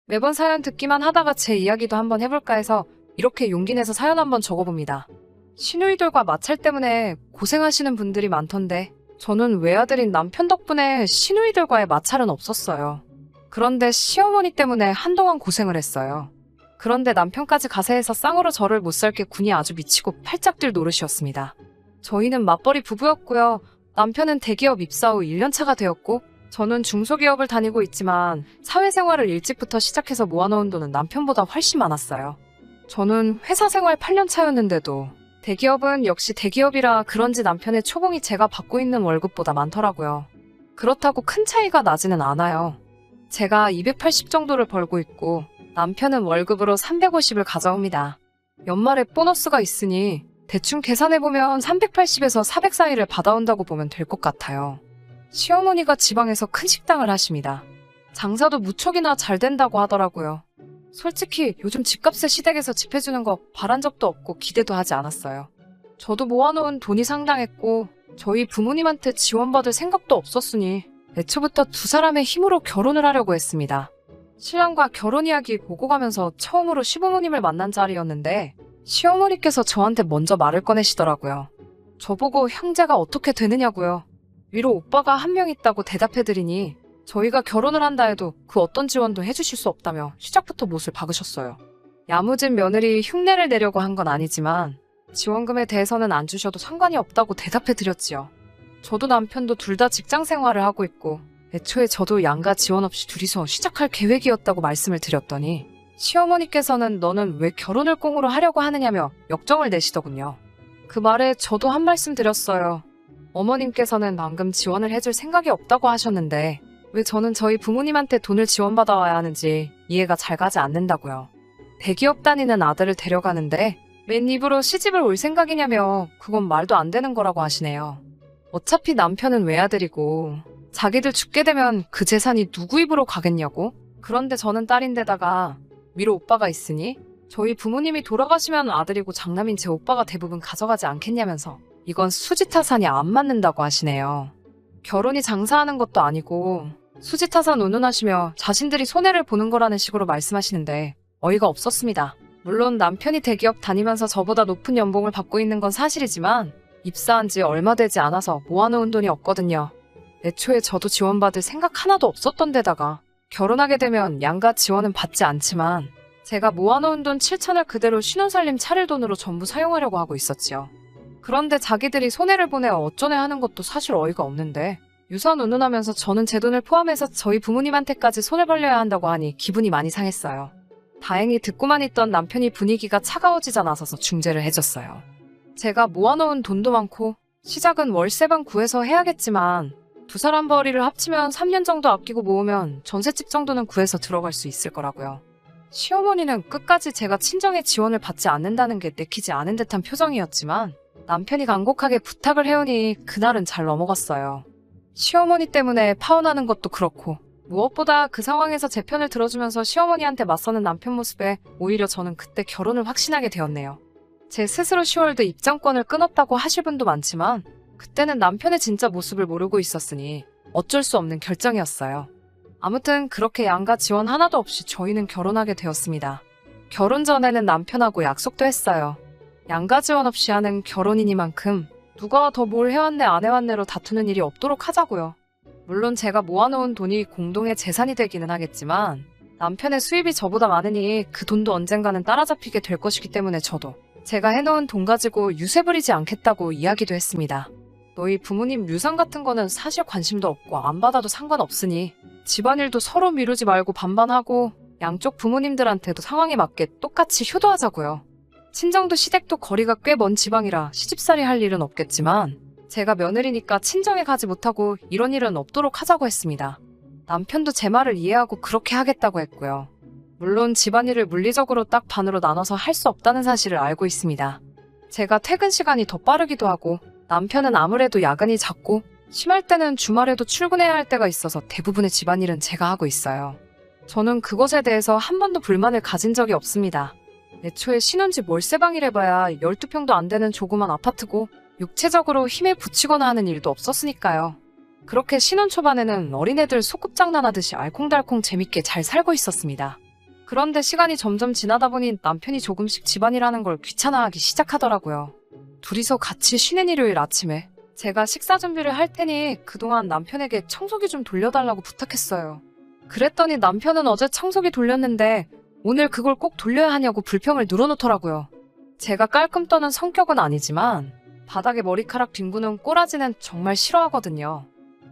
매번 사연 듣기만 하다가 제 이야기도 한번 해볼까 해서 이렇게 용기 내서 사연 한번 적어봅니다. 시누이들과 마찰 때문에 고생하시는 분들이 많던데 저는 외아들인 남편 덕분에 시누이들과의 마찰은 없었어요. 그런데 시어머니 때문에 한동안 고생을 했어요. 그런데 남편까지 가세해서 쌍으로 저를 못 살게 군이 아주 미치고 팔짝 뛸 노릇이었습니다. 저희는 맞벌이 부부였고요. 남편은 대기업 입사 후 1년차가 되었고 저는 중소기업을 다니고 있지만 사회생활을 일찍부터 시작해서 모아놓은 돈은 남편보다 훨씬 많았어요. 저는 회사 생활 8년 차였는데도 대기업은 역시 대기업이라 그런지 남편의 초봉이 제가 받고 있는 월급보다 많더라고요. 그렇다고 큰 차이가 나지는 않아요. 제가 280 정도를 벌고 있고 남편은 월급으로 350을 가져옵니다. 연말에 보너스가 있으니 대충 계산해보면 380에서 400 사이를 받아온다고 보면 될 것 같아요. 시어머니가 지방에서 큰 식당을 하십니다. 장사도 무척이나 잘 된다고 하더라고요. 솔직히 요즘 집값의 시댁에서 집 해주는 거 바란 적도 없고 기대도 하지 않았어요. 저도 모아놓은 돈이 상당했고 저희 부모님한테 지원받을 생각도 없었으니 애초부터 두 사람의 힘으로 결혼을 하려고 했습니다. 신랑과 결혼 이야기 보고 가면서 처음으로 시부모님을 만난 자리였는데 시어머니께서 저한테 먼저 말을 꺼내시더라고요. 저보고 형제가 어떻게 되느냐고요. 위로 오빠가 한 명 있다고 대답해드리니 저희가 결혼을 한다 해도 그 어떤 지원도 해주실 수 없다며 시작부터 못을 박으셨어요. 야무진 며느리 흉내를 내려고 한 건 아니지만 지원금에 대해서는 안 주셔도 상관이 없다고 대답해드렸지요. 저도 남편도 둘 다 직장 생활을 하고 있고 애초에 저도 양가 지원 없이 둘이서 시작할 계획이었다고 말씀을 드렸더니 시어머니께서는 너는 왜 결혼을 꽁으로 하려고 하느냐며 역정을 내시더군요. 그 말에 저도 한 말씀 드렸어요. 어머님께서는 방금 지원을 해줄 생각이 없다고 하셨는데 왜 저는 저희 부모님한테 돈을 지원받아와야 하는지 이해가 잘 가지 않는다고요. 대기업 다니는 아들을 데려가는데 맨 입으로 시집을 올 생각이냐며 그건 말도 안 되는 거라고 하시네요. 어차피 남편은 외아들이고 자기들 죽게 되면 그 재산이 누구 입으로 가겠냐고? 그런데 저는 딸인데다가 위로 오빠가 있으니 저희 부모님이 돌아가시면 아들이고 장남인 제 오빠가 대부분 가져가지 않겠냐면서 이건 수지타산이 안 맞는다고 하시네요. 결혼이 장사하는 것도 아니고 수지타산 운운하시며 자신들이 손해를 보는 거라는 식으로 말씀하시는데 어이가 없었습니다. 물론 남편이 대기업 다니면서 저보다 높은 연봉을 받고 있는 건 사실이지만 입사한 지 얼마 되지 않아서 모아놓은 돈이 없거든요. 애초에 저도 지원받을 생각 하나도 없었던 데다가 결혼하게 되면 양가 지원은 받지 않지만 제가 모아놓은 돈 7천을 그대로 신혼살림 차릴 돈으로 전부 사용하려고 하고 있었지요. 그런데 자기들이 손해를 보내 어쩌네 하는 것도 사실 어이가 없는데 유산 운운하면서 저는 제 돈을 포함해서 저희 부모님한테까지 손을 벌려야 한다고 하니 기분이 많이 상했어요. 다행히 듣고만 있던 남편이 분위기가 차가워지자 나서서 중재를 해줬어요. 제가 모아놓은 돈도 많고 시작은 월세방 구해서 해야겠지만 두 사람 벌이를 합치면 3년 정도 아끼고 모으면 전셋집 정도는 구해서 들어갈 수 있을 거라고요. 시어머니는 끝까지 제가 친정의 지원을 받지 않는다는 게 내키지 않은 듯한 표정이었지만 남편이 간곡하게 부탁을 해오니 그날은 잘 넘어갔어요. 시어머니 때문에 파혼하는 것도 그렇고 무엇보다 그 상황에서 제 편을 들어주면서 시어머니한테 맞서는 남편 모습에 오히려 저는 그때 결혼을 확신하게 되었네요. 제 스스로 10월드 입장권을 끊었다고 하실 분도 많지만 그때는 남편의 진짜 모습을 모르고 있었으니 어쩔 수 없는 결정이었어요. 아무튼 그렇게 양가 지원 하나도 없이 저희는 결혼하게 되었습니다. 결혼 전에는 남편하고 약속도 했어요. 양가 지원 없이 하는 결혼이니만큼 누가 더 뭘 해왔네 안 해왔네로 다투는 일이 없도록 하자고요. 물론 제가 모아놓은 돈이 공동의 재산이 되기는 하겠지만 남편의 수입이 저보다 많으니 그 돈도 언젠가는 따라잡히게 될 것이기 때문에 저도 제가 해놓은 돈 가지고 유세 부리지 않겠다고 이야기도 했습니다. 너희 부모님 유산 같은 거는 사실 관심도 없고 안 받아도 상관없으니 집안일도 서로 미루지 말고 반반하고 양쪽 부모님들한테도 상황에 맞게 똑같이 효도하자고요. 친정도 시댁도 거리가 꽤 먼 지방이라 시집살이 할 일은 없겠지만 제가 며느리니까 친정에 가지 못하고 이런 일은 없도록 하자고 했습니다. 남편도 제 말을 이해하고 그렇게 하겠다고 했고요. 물론 집안일을 물리적으로 딱 반으로 나눠서 할 수 없다는 사실을 알고 있습니다. 제가 퇴근 시간이 더 빠르기도 하고 남편은 아무래도 야근이 잦고 심할 때는 주말에도 출근해야 할 때가 있어서 대부분의 집안일은 제가 하고 있어요. 저는 그것에 대해서 한 번도 불만을 가진 적이 없습니다. 애초에 신혼집 월세방이래봐야 12평도 안 되는 조그만 아파트고 육체적으로 힘에 부치거나 하는 일도 없었으니까요. 그렇게 신혼 초반에는 어린애들 소꿉장난하듯이 알콩달콩 재밌게 잘 살고 있었습니다. 그런데 시간이 점점 지나다 보니 남편이 조금씩 집안일하는 걸 귀찮아하기 시작하더라고요. 둘이서 같이 쉬는 일요일 아침에 제가 식사 준비를 할 테니 그동안 남편에게 청소기 좀 돌려달라고 부탁했어요. 그랬더니 남편은 어제 청소기 돌렸는데 오늘 그걸 꼭 돌려야 하냐고 불평을 늘어놓더라고요. 제가 깔끔 떠는 성격은 아니지만 바닥에 머리카락 빈구는 꼬라지는 정말 싫어하거든요.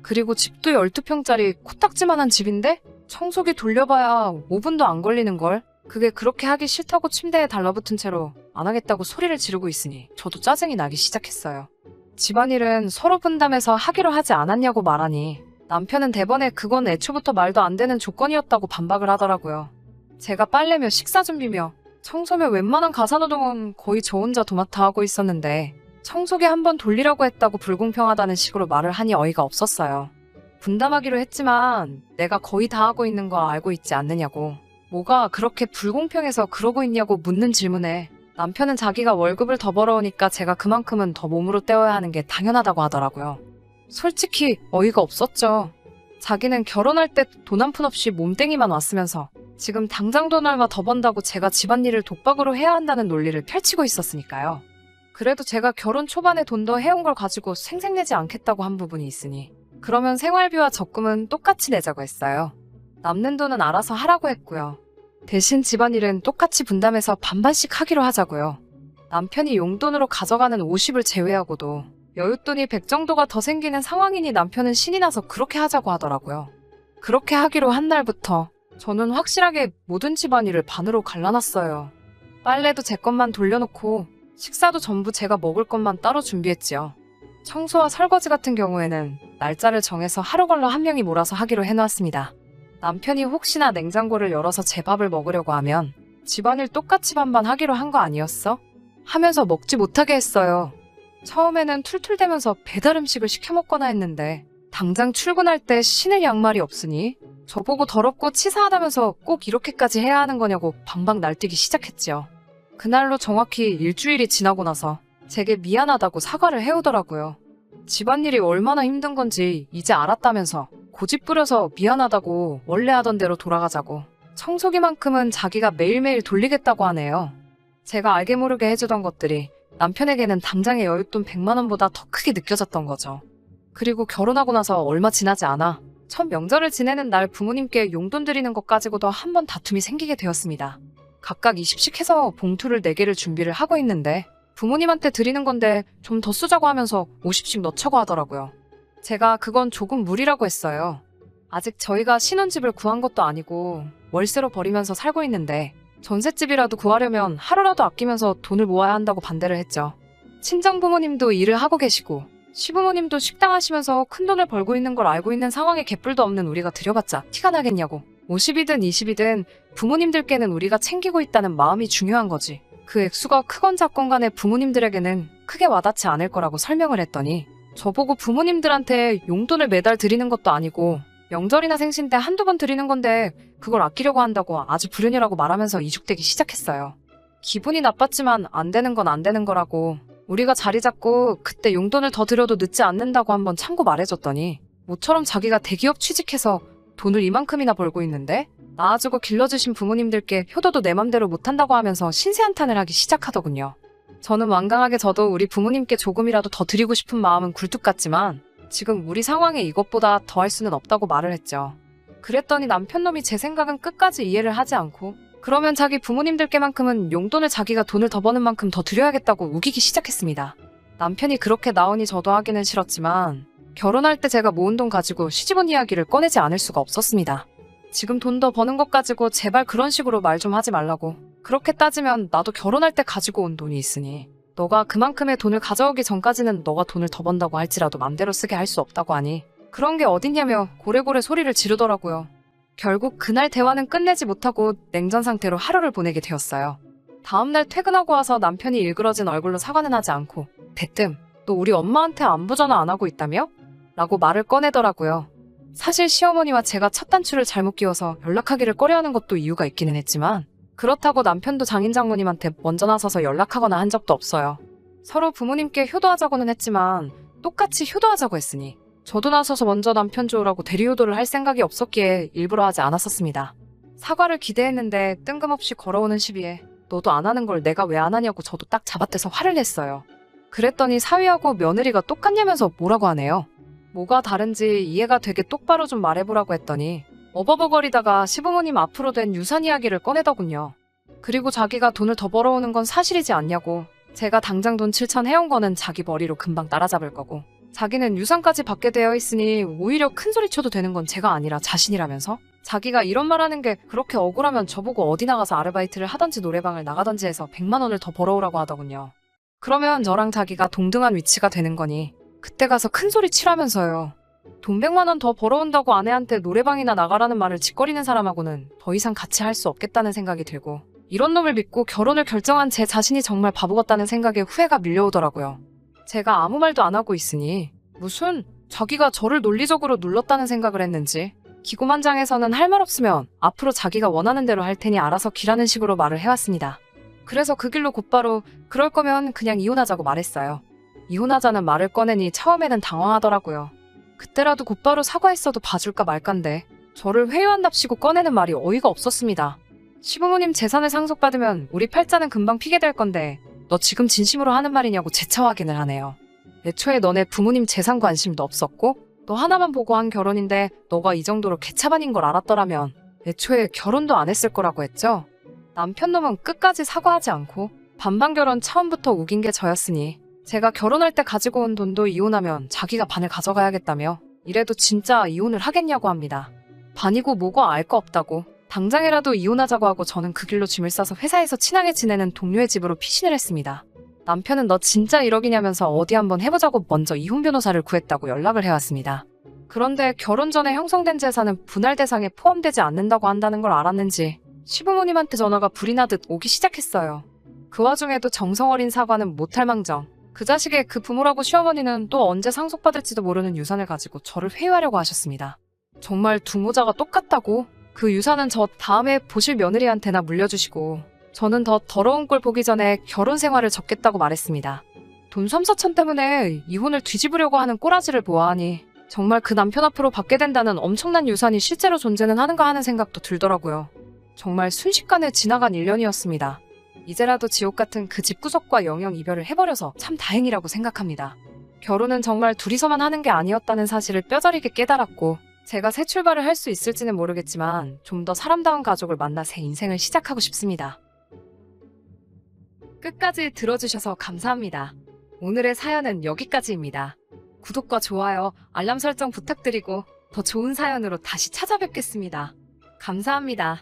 그리고 집도 12평짜리 코딱지만한 집인데 청소기 돌려봐야 5분도 안 걸리는걸. 그게 그렇게 하기 싫다고 침대에 달라붙은 채로 안 하겠다고 소리를 지르고 있으니 저도 짜증이 나기 시작했어요. 집안일은 서로 분담해서 하기로 하지 않았냐고 말하니 남편은 대번에 그건 애초부터 말도 안 되는 조건이었다고 반박을 하더라고요. 제가 빨래며 식사 준비며 청소며 웬만한 가사노동은 거의 저 혼자 도맡아 하고 있었는데 청소기 한번 돌리라고 했다고 불공평하다는 식으로 말을 하니 어이가 없었어요. 분담하기로 했지만 내가 거의 다 하고 있는 거 알고 있지 않느냐고. 뭐가 그렇게 불공평해서 그러고 있냐고 묻는 질문에 남편은 자기가 월급을 더 벌어오니까 제가 그만큼은 더 몸으로 때워야 하는 게 당연하다고 하더라고요. 솔직히 어이가 없었죠. 자기는 결혼할 때 돈 한 푼 없이 몸땡이만 왔으면서 지금 당장 돈 얼마 더 번다고 제가 집안일을 독박으로 해야 한다는 논리를 펼치고 있었으니까요. 그래도 제가 결혼 초반에 돈 더 해온 걸 가지고 생색내지 않겠다고 한 부분이 있으니 그러면 생활비와 적금은 똑같이 내자고 했어요. 남는 돈은 알아서 하라고 했고요. 대신 집안일은 똑같이 분담해서 반반씩 하기로 하자고요. 남편이 용돈으로 가져가는 50을 제외하고도 여윳돈이 100 정도가 더 생기는 상황이니 남편은 신이 나서 그렇게 하자고 하더라고요. 그렇게 하기로 한 날부터 저는 확실하게 모든 집안일을 반으로 갈라놨어요. 빨래도 제 것만 돌려놓고 식사도 전부 제가 먹을 것만 따로 준비했지요. 청소와 설거지 같은 경우에는 날짜를 정해서 하루 걸러 한 명이 몰아서 하기로 해놓았습니다. 남편이 혹시나 냉장고를 열어서 제 밥을 먹으려고 하면 집안일 똑같이 반반 하기로 한 거 아니었어? 하면서 먹지 못하게 했어요. 처음에는 툴툴대면서 배달 음식을 시켜 먹거나 했는데 당장 출근할 때 신을 양말이 없으니 저보고 더럽고 치사하다면서 꼭 이렇게까지 해야 하는 거냐고 방방 날뛰기 시작했지요. 그날로 정확히 일주일이 지나고 나서 제게 미안하다고 사과를 해오더라고요. 집안일이 얼마나 힘든 건지 이제 알았다면서 고집 부려서 미안하다고 원래 하던 대로 돌아가자고 청소기만큼은 자기가 매일매일 돌리겠다고 하네요. 제가 알게 모르게 해주던 것들이 남편에게는 당장의 여윳돈 100만 원보다 더 크게 느껴졌던 거죠. 그리고 결혼하고 나서 얼마 지나지 않아 첫 명절을 지내는 날 부모님께 용돈 드리는 것 가지고도 한 번 다툼이 생기게 되었습니다. 각각 20씩 해서 봉투를 4개를 준비를 하고 있는데 부모님한테 드리는 건데 좀 더 쓰자고 하면서 50씩 넣자고 하더라고요. 제가 그건 조금 무리라고 했어요. 아직 저희가 신혼집을 구한 것도 아니고 월세로 버리면서 살고 있는데 전셋집이라도 구하려면 하루라도 아끼면서 돈을 모아야 한다고 반대를 했죠. 친정부모님도 일을 하고 계시고 시부모님도 식당 하시면서 큰돈을 벌고 있는 걸 알고 있는 상황에 개뿔도 없는 우리가 드려봤자 티가 나겠냐고. 50이든 20이든 부모님들께는 우리가 챙기고 있다는 마음이 중요한 거지. 그 액수가 크건 작건 간에 부모님들에게는 크게 와닿지 않을 거라고 설명을 했더니 저보고 부모님들한테 용돈을 매달 드리는 것도 아니고 명절이나 생신 때 한두 번 드리는 건데 그걸 아끼려고 한다고 아주 불효녀라고 말하면서 이죽대기 시작했어요. 기분이 나빴지만 안 되는 건 안 되는 거라고 우리가 자리 잡고 그때 용돈을 더 드려도 늦지 않는다고 한번 참고 말해줬더니 모처럼 자기가 대기업 취직해서 돈을 이만큼이나 벌고 있는데 낳아주고 길러주신 부모님들께 효도도 내 맘대로 못한다고 하면서 신세한탄을 하기 시작하더군요. 저는 완강하게 저도 우리 부모님께 조금이라도 더 드리고 싶은 마음은 굴뚝 같지만 지금 우리 상황에 이것보다 더 할 수는 없다고 말을 했죠. 그랬더니 남편놈이 제 생각은 끝까지 이해를 하지 않고 그러면 자기 부모님들께만큼은 용돈을 자기가 돈을 더 버는 만큼 더 드려야겠다고 우기기 시작했습니다. 남편이 그렇게 나오니 저도 하기는 싫었지만 결혼할 때 제가 모은 돈 가지고 시집온 이야기를 꺼내지 않을 수가 없었습니다. 지금 돈 더 버는 것 가지고 제발 그런 식으로 말 좀 하지 말라고. 그렇게 따지면 나도 결혼할 때 가지고 온 돈이 있으니 너가 그만큼의 돈을 가져오기 전까지는 너가 돈을 더 번다고 할지라도 맘대로 쓰게 할 수 없다고 하니 그런 게 어딨냐며 고래고래 소리를 지르더라고요. 결국 그날 대화는 끝내지 못하고 냉전 상태로 하루를 보내게 되었어요. 다음날 퇴근하고 와서 남편이 일그러진 얼굴로 사과는 하지 않고 대뜸 너 우리 엄마한테 안부 전화 안 하고 있다며? 라고 말을 꺼내더라고요. 사실 시어머니와 제가 첫 단추를 잘못 끼워서 연락하기를 꺼려하는 것도 이유가 있기는 했지만 그렇다고 남편도 장인 장모님한테 먼저 나서서 연락하거나 한 적도 없어요. 서로 부모님께 효도하자고는 했지만 똑같이 효도하자고 했으니 저도 나서서 먼저 남편 좋으라고 대리효도를 할 생각이 없었기에 일부러 하지 않았었습니다. 사과를 기대했는데 뜬금없이 걸어오는 시비에 너도 안 하는 걸 내가 왜 안 하냐고 저도 딱 잡아떼서 화를 냈어요. 그랬더니 사위하고 며느리가 똑같냐면서 뭐라고 하네요. 뭐가 다른지 이해가 되게 똑바로 좀 말해보라고 했더니 어버버거리다가 시부모님 앞으로 된 유산 이야기를 꺼내더군요. 그리고 자기가 돈을 더 벌어오는 건 사실이지 않냐고, 제가 당장 돈 7천 해온 거는 자기 머리로 금방 따라잡을 거고, 자기는 유산까지 받게 되어 있으니 오히려 큰 소리 쳐도 되는 건 제가 아니라 자신이라면서, 자기가 이런 말 하는 게 그렇게 억울하면 저보고 어디 나가서 아르바이트를 하던지 노래방을 나가던지 해서 100만 원을 더 벌어오라고 하더군요. 그러면 저랑 자기가 동등한 위치가 되는 거니 그때 가서 큰 소리 치라면서요. 돈 100만 원 더 벌어온다고 아내한테 노래방이나 나가라는 말을 짓거리는 사람하고는 더 이상 같이 할 수 없겠다는 생각이 들고, 이런 놈을 믿고 결혼을 결정한 제 자신이 정말 바보 같다는 생각에 후회가 밀려오더라고요. 제가 아무 말도 안 하고 있으니 무슨 자기가 저를 논리적으로 눌렀다는 생각을 했는지, 기고만장해서는 할 말 없으면 앞으로 자기가 원하는 대로 할 테니 알아서 기라는 식으로 말을 해왔습니다. 그래서 그 길로 곧바로 그럴 거면 그냥 이혼하자고 말했어요. 이혼하자는 말을 꺼내니 처음에는 당황하더라고요. 그때라도 곧바로 사과했어도 봐줄까 말까인데 저를 회유한답시고 꺼내는 말이 어이가 없었습니다. 시부모님 재산을 상속받으면 우리 팔자는 금방 피게 될 건데 너 지금 진심으로 하는 말이냐고 재차 확인을 하네요. 애초에 너네 부모님 재산 관심도 없었고 너 하나만 보고 한 결혼인데 너가 이 정도로 개차반인 걸 알았더라면 애초에 결혼도 안 했을 거라고 했죠. 남편 놈은 끝까지 사과하지 않고 반반 결혼 처음부터 우긴 게 저였으니 제가 결혼할 때 가지고 온 돈도 이혼하면 자기가 반을 가져가야겠다며 이래도 진짜 이혼을 하겠냐고 합니다. 반이고 뭐고 알 거 없다고 당장이라도 이혼하자고 하고 저는 그 길로 짐을 싸서 회사에서 친하게 지내는 동료의 집으로 피신을 했습니다. 남편은 너 진짜 1억이냐면서 어디 한번 해보자고 먼저 이혼 변호사를 구했다고 연락을 해왔습니다. 그런데 결혼 전에 형성된 재산은 분할 대상에 포함되지 않는다고 한다는 걸 알았는지 시부모님한테 전화가 불이 나듯 오기 시작했어요. 그 와중에도 정성 어린 사과는 못할 망정. 그 자식의 그 부모라고 시어머니는 또 언제 상속받을지도 모르는 유산을 가지고 저를 회유하려고 하셨습니다. 정말 두 모자가 똑같다고? 그 유산은 저 다음에 보실 며느리한테나 물려주시고 저는 더 더러운 꼴 보기 전에 결혼 생활을 접겠다고 말했습니다. 돈 3, 4천 때문에 이혼을 뒤집으려고 하는 꼬라지를 보아하니 정말 그 남편 앞으로 받게 된다는 엄청난 유산이 실제로 존재는 하는가 하는 생각도 들더라고요. 정말 순식간에 지나간 1년이었습니다. 이제라도 지옥 같은 그 집구석과 영영 이별을 해버려서 참 다행이라고 생각합니다. 결혼은 정말 둘이서만 하는 게 아니었다는 사실을 뼈저리게 깨달았고 제가 새 출발을 할 수 있을지는 모르겠지만 좀 더 사람다운 가족을 만나 새 인생을 시작하고 싶습니다. 끝까지 들어주셔서 감사합니다. 오늘의 사연은 여기까지입니다. 구독과 좋아요, 알람 설정 부탁드리고 더 좋은 사연으로 다시 찾아뵙겠습니다. 감사합니다.